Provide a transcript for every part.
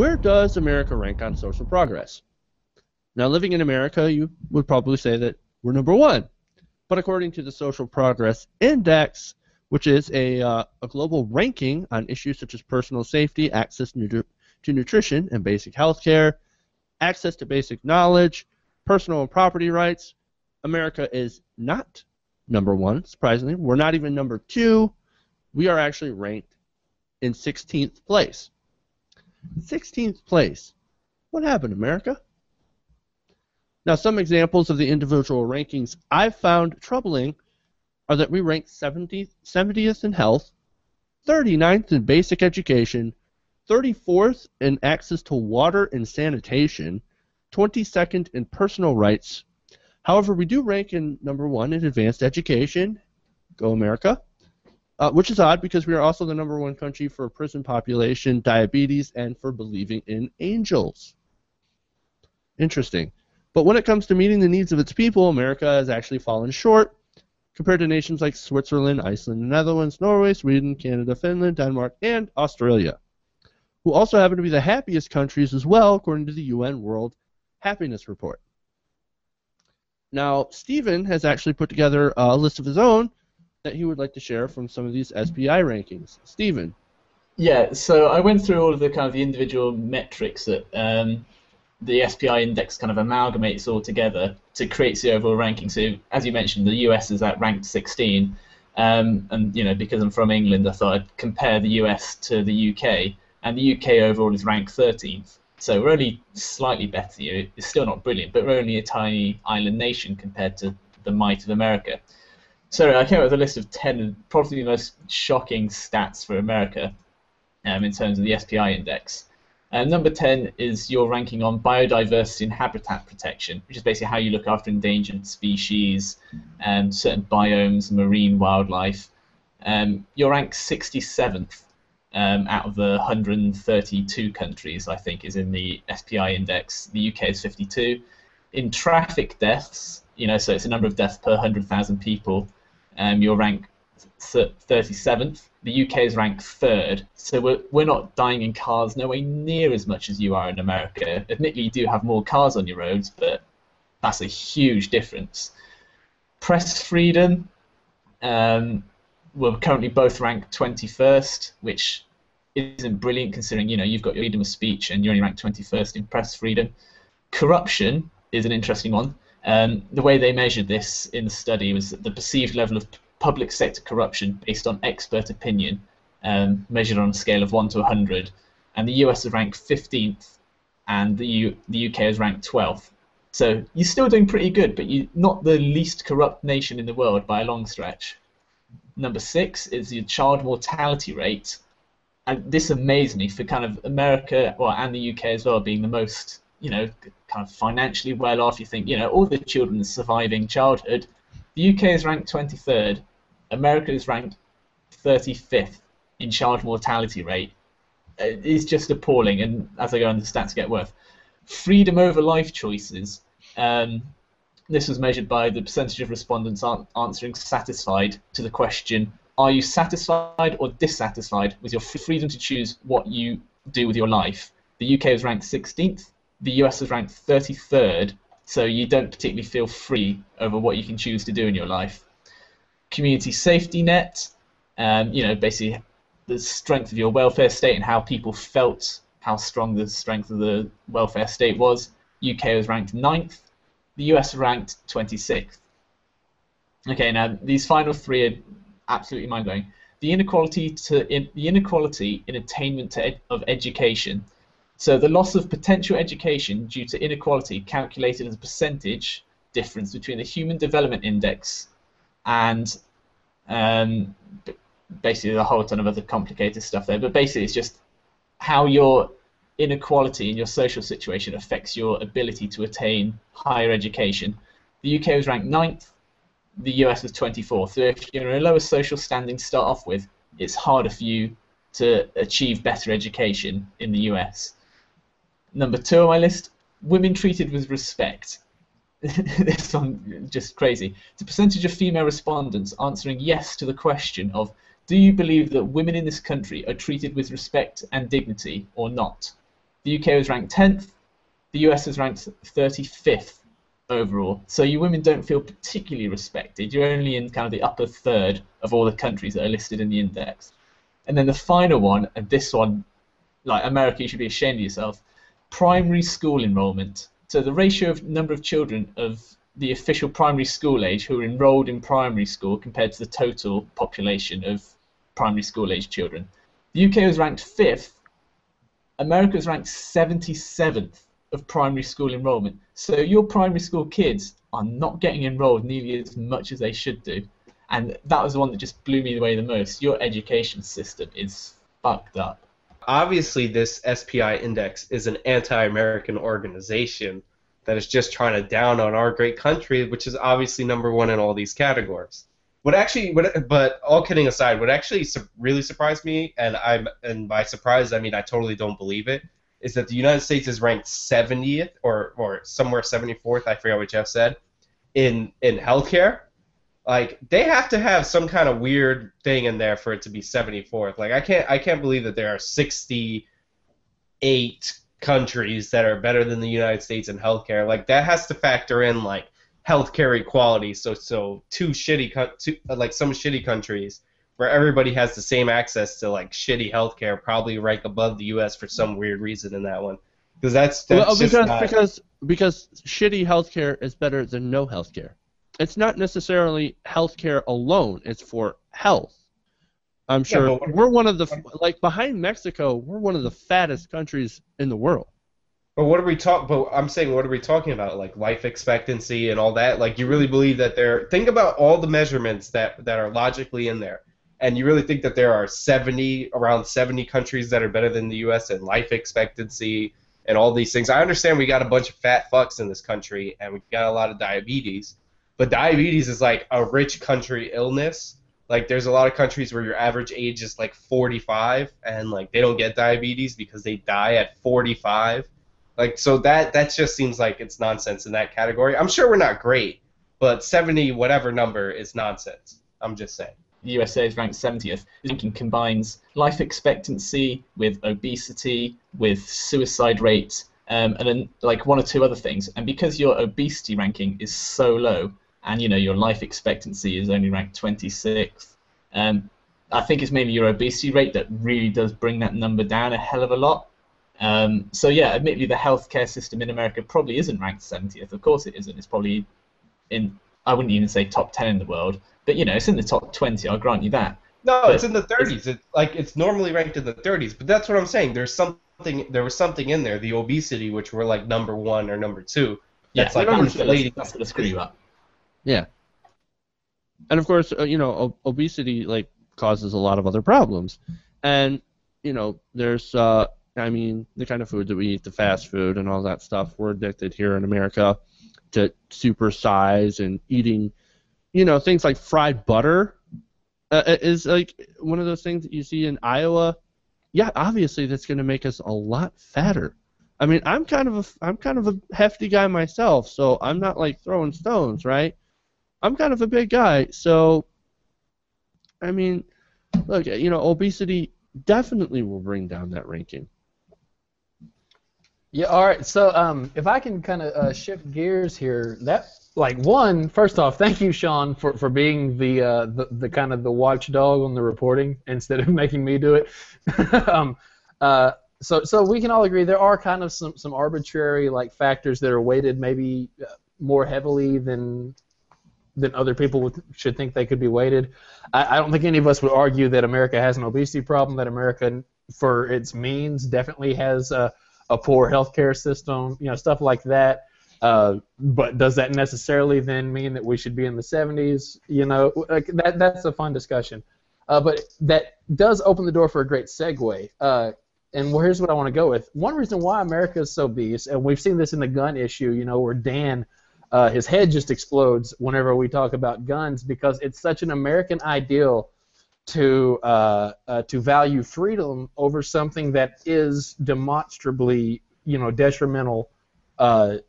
where does America rank on social progress? Now, living in America, you would probably say that we're number one. But according to the Social Progress Index, which is a global ranking on issues such as personal safety, access to nutrition and basic health care, access to basic knowledge, personal and property rights, America is not number one, surprisingly. We're not even number two. We are actually ranked in 16th place. 16th place. What happened, America? Now, some examples of the individual rankings I've found troubling are that we rank 70th in health, 39th in basic education, 34th in access to water and sanitation, 22nd in personal rights. However, we do rank in number one in advanced education. Go America. Which is odd because we are also the number one country for prison population, diabetes, and for believing in angels. Interesting. But when it comes to meeting the needs of its people, America has actually fallen short compared to nations like Switzerland, Iceland, the Netherlands, Norway, Sweden, Canada, Finland, Denmark, and Australia, who also happen to be the happiest countries as well, according to the UN World Happiness Report. Now, Stephen has actually put together a list of his own that he would like to share from some of these SPI rankings. Stephen. Yeah, so I went through all of the kind of the individual metrics that the SPI index kind of amalgamates all together to create the overall ranking. So, as you mentioned, the US is at ranked 16, and you know, because I'm from England, I thought I'd compare the US to the UK, and the UK overall is ranked 13th. So we're only slightly better. You know, it's still not brilliant, but we're only a tiny island nation compared to the might of America. So I came up with a list of 10 probably the most shocking stats for America in terms of the SPI index. Number 10 is your ranking on biodiversity and habitat protection, which is basically how you look after endangered species and certain biomes, marine wildlife. You're ranked 67th out of the 132 countries, I think, is in the SPI index. The UK is 52. In traffic deaths, you know, so it's a number of deaths per 100,000 people. You're ranked 37th. The UK is ranked 3rd. So we're not dying in cars nowhere near as much as you are in America. Admittedly, you do have more cars on your roads, but that's a huge difference. Press freedom, we're currently both ranked 21st, which isn't brilliant considering, you know, you've got your freedom of speech and you're only ranked 21st in press freedom. Corruption is an interesting one. The way they measured this in the study was the perceived level of public sector corruption based on expert opinion, measured on a scale of 1 to 100. And the US is ranked 15th, and the UK is ranked 12th. So you're still doing pretty good, but you're not the least corrupt nation in the world by a long stretch. Number 6 is your child mortality rate. And this amazingly, for kind of America, well, and the UK as well, being the most, you know, kind of financially well off, you think, you know, all the children surviving childhood. The UK is ranked 23rd. America is ranked 35th in child mortality rate. It's just appalling, and as I go on, the stats get worse. Freedom over life choices. This was measured by the percentage of respondents answering satisfied to the question, are you satisfied or dissatisfied with your freedom to choose what you do with your life? The UK was ranked 16th, the US was ranked 33rd, so you don't particularly feel free over what you can choose to do in your life. Community safety net, you know, basically the strength of your welfare state and how people felt, how strong the strength of the welfare state was. UK was ranked 9th, the US ranked 26th. Okay, now these final three are absolutely mind-blowing. The inequality in attainment of education. So the loss of potential education due to inequality calculated as a percentage difference between the Human Development Index and basically a whole ton of other complicated stuff there. But basically it's just how your inequality in your social situation affects your ability to attain higher education. The UK was ranked 9th, the US was 24th. So if you're in a lower social standing to start off with, it's harder for you to achieve better education in the US. Number 2 on my list, women treated with respect. This one just crazy. It's a percentage of female respondents answering yes to the question of, do you believe that women in this country are treated with respect and dignity or not? The UK was ranked 10th. The US was ranked 35th overall. So you women don't feel particularly respected. You're only in kind of the upper third of all the countries that are listed in the index. And then the final one, and this one, like America, you should be ashamed of yourself, primary school enrollment. So the ratio of number of children of the official primary school age who are enrolled in primary school compared to the total population of primary school age children. The UK was ranked 5th. America was ranked 77th of primary school enrollment. So your primary school kids are not getting enrolled nearly as much as they should do. And that was the one that just blew me away the most. Your education system is fucked up. Obviously, this SPI index is an anti-American organization that is just trying to down on our great country, which is obviously #1 in all these categories. But all kidding aside, what actually really surprised me, and by surprise I mean I totally don't believe it, is that the United States is ranked 70th or somewhere 74th, I forget what Jeff said, in healthcare. Like, they have to have some kind of weird thing in there for it to be 74th. Like, I can't believe that there are 68 countries that are better than the United States in healthcare. Like, that has to factor in like healthcare equality. So some shitty countries where everybody has the same access to like shitty healthcare probably rank above the U.S. for some weird reason in that one. Because that's because shitty healthcare is better than no healthcare. It's not necessarily healthcare alone. It's for health. I'm sure we're one of the, like, behind Mexico, we're one of the fattest countries in the world. But I'm saying, what are we talking about? Like life expectancy and all that? Like, you really believe that think about all the measurements that are logically in there, and you really think that there are around 70 countries that are better than the U.S. in life expectancy and all these things? I understand we got a bunch of fat fucks in this country, and we got a lot of diabetes. But diabetes is like a rich country illness. Like, there's a lot of countries where your average age is like 45, and like they don't get diabetes because they die at 45. Like, so that just seems like it's nonsense in that category. I'm sure we're not great, but 70 whatever number is nonsense. I'm just saying. The USA is ranked 70th. The ranking combines life expectancy with obesity, with suicide rate, and then like one or two other things. And because your obesity ranking is so low, and your life expectancy is only ranked 26th, I think it's mainly your obesity rate that really does bring that number down a hell of a lot. So yeah, admittedly the healthcare system in America probably isn't ranked 70th. Of course it isn't. It's probably in, I wouldn't even say top 10 in the world, but it's in the top 20. I'll grant you that. No, but it's in the 30s. It's normally ranked in the 30s. But that's what I'm saying. There was something in there, the obesity, which were like #1 or #2. That's like that's gonna screw you up. Yeah. And of course, obesity like causes a lot of other problems, and there's the kind of food that we eat, the fast food and all that stuff. We're addicted here in America to supersize and eating, things like fried butter is like one of those things that you see in Iowa. Yeah, obviously that's going to make us a lot fatter. I mean, I'm kind of a hefty guy myself, so I'm not like throwing stones, right? I'm kind of a big guy, so I mean, look, obesity definitely will bring down that ranking. Yeah, all right. So if I can kind of shift gears here, first off, thank you, Sean, for being the kind of the watchdog on the reporting instead of making me do it. So we can all agree there are kind of some arbitrary like factors that are weighted maybe more heavily than other people should think they could be weighted. I don't think any of us would argue that America has an obesity problem, that America, for its means, definitely has a poor healthcare system, stuff like that. But does that necessarily then mean that we should be in the 70s? That's a fun discussion. But that does open the door for a great segue. And here's what I want to go with. One reason why America is so obese, and we've seen this in the gun issue, where Dan, his head just explodes whenever we talk about guns, because it's such an American ideal to value freedom over something that is demonstrably, detrimental, to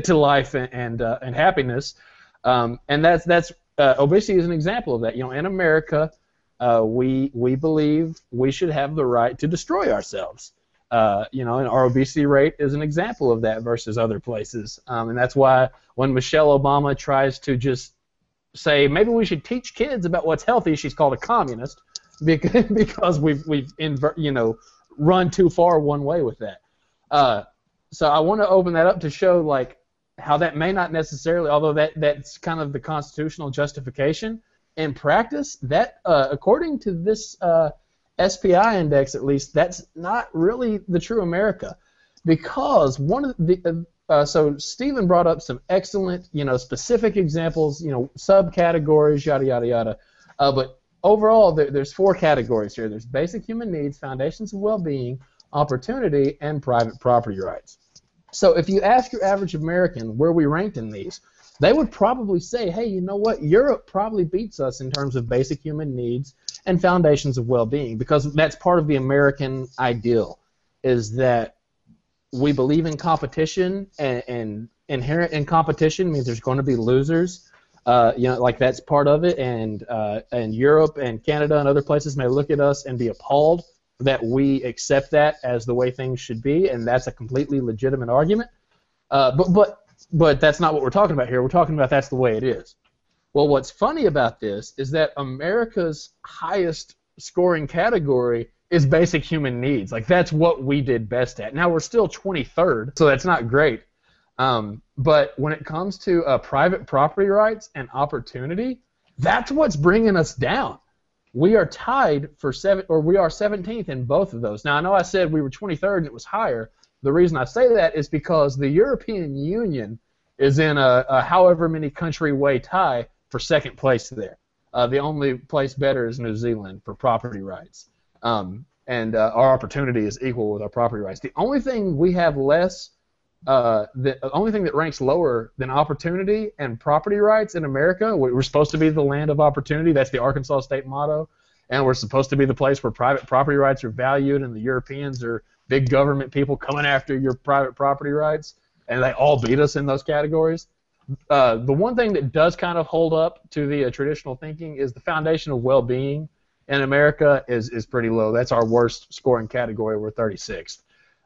life and happiness, and that's obesity is an example of that. In America, we believe we should have the right to destroy ourselves. And our obesity rate is an example of that versus other places. And that's why when Michelle Obama tries to just say maybe we should teach kids about what's healthy, she's called a communist because we've run too far one way with that. So I want to open that up to show like how that may not necessarily, although that's kind of the constitutional justification. In practice, that according to this SPI index, at least, that's not really the true America, because one of the so Stephen brought up some excellent, specific examples, subcategories, yada yada yada. But overall, there's 4 categories here. There's basic human needs, foundations of well-being, opportunity, and private property rights. So if you ask your average American where we ranked in these, they would probably say, hey, you know what? Europe probably beats us in terms of basic human needs and foundations of well-being, because that's part of the American ideal, is that we believe in competition, and inherent in competition means there's going to be losers. Like that's part of it, and Europe and Canada and other places may look at us and be appalled that we accept that as the way things should be, and that's a completely legitimate argument. But that's not what we're talking about here. We're talking about that's the way it is. Well, what's funny about this is that America's highest scoring category is basic human needs. Like, that's what we did best at. Now, we're still 23rd, so that's not great. But when it comes to private property rights and opportunity, that's what's bringing us down. We are tied for we are 17th in both of those. Now, I know I said we were 23rd and it was higher. The reason I say that is because the European Union is in a however many country way tie for second place there. The only place better is New Zealand for property rights. And our opportunity is equal with our property rights. The only thing we have less, the only thing that ranks lower than opportunity and property rights in America, we're supposed to be the land of opportunity. That's the Arkansas state motto. And we're supposed to be the place where private property rights are valued, and the Europeans are big government people coming after your private property rights, and they all beat us in those categories. The one thing that does kind of hold up to the traditional thinking is the foundation of well-being in America is pretty low. That's our worst scoring category. We're 36th.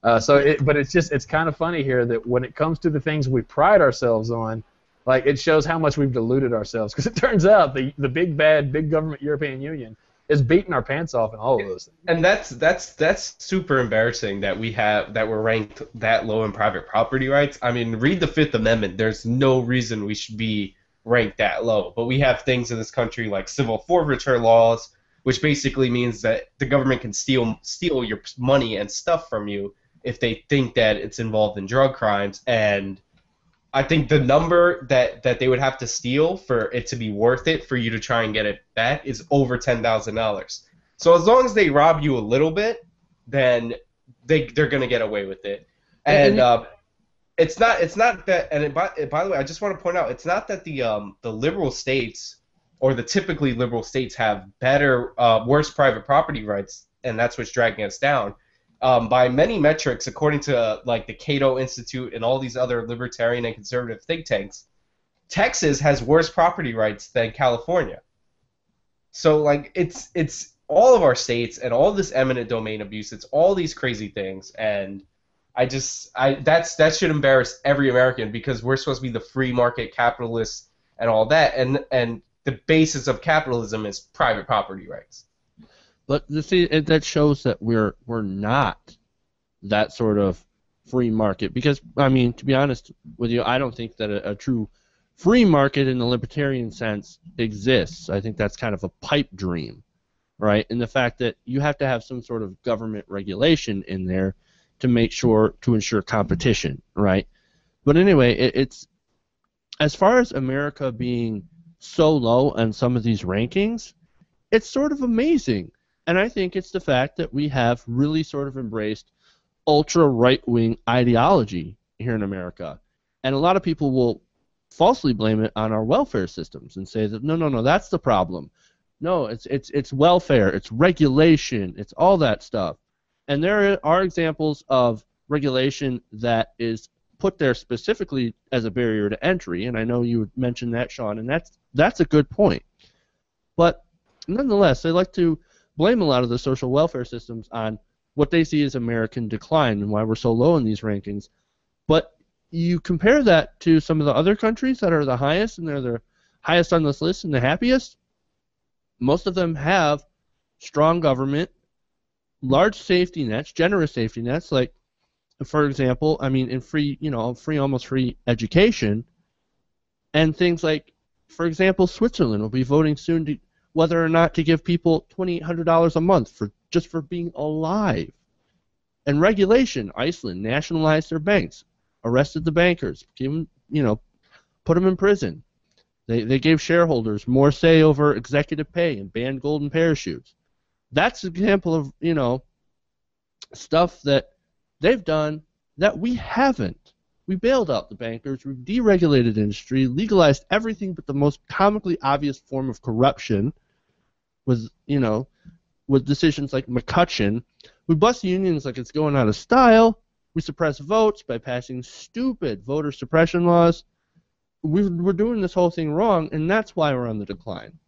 But it's kind of funny here that when it comes to the things we pride ourselves on, like, it shows how much we've deluded ourselves, because it turns out the big bad big government European Union is beating our pants off in all of those things. And that's super embarrassing that we're ranked that low in private property rights. I mean, read the Fifth Amendment. There's no reason we should be ranked that low. But we have things in this country like civil forfeiture laws, which basically means that the government can steal your money and stuff from you if they think that it's involved in drug crimes. And I think the number that they would have to steal for it to be worth it for you to try and get it back is over $10,000. So as long as they rob you a little bit, then they're going to get away with it. And it's not that. And by the way, I just want to point out, it's not that the liberal states or the typically liberal states have worse private property rights, and that's what's dragging us down. By many metrics, according to like the Cato Institute and all these other libertarian and conservative think tanks, Texas has worse property rights than California. So like it's all of our states and all this eminent domain abuse. It's all these crazy things, and that should embarrass every American, because we're supposed to be the free market capitalists and all that, and the basis of capitalism is private property rights. But you see, that shows that we're not that sort of free market. Because, I mean, to be honest with you, I don't think that a true free market in the libertarian sense exists. I think that's kind of a pipe dream, right? And the fact that you have to have some sort of government regulation in there to ensure competition, right? But anyway, it's as far as America being so low on some of these rankings, it's sort of amazing. And I think it's the fact that we have really sort of embraced ultra right-wing ideology here in America. And a lot of people will falsely blame it on our welfare systems and say that no, that's the problem. No, it's welfare, it's regulation, it's all that stuff. And there are examples of regulation that is put there specifically as a barrier to entry, and I know you mentioned that, Sean, and that's a good point. But nonetheless, they like to blame a lot of the social welfare systems on what they see as American decline and why we're so low in these rankings. But you compare that to some of the other countries that are the highest, and they're the highest on this list and the happiest. Most of them have strong government, large safety nets, generous safety nets, like, for example, I mean, in free, almost free education, and things like, for example, Switzerland will be voting soon to whether or not to give people $2,800 a month just for being alive. And regulation, Iceland nationalized their banks, arrested the bankers, put them in prison. They gave shareholders more say over executive pay and banned golden parachutes. That's an example of, stuff that they've done that we haven't. We bailed out the bankers, we've deregulated industry, legalized everything but the most comically obvious form of corruption with decisions like McCutcheon. We bust unions like it's going out of style. We suppress votes by passing stupid voter suppression laws. We're doing this whole thing wrong, and that's why we're on the decline.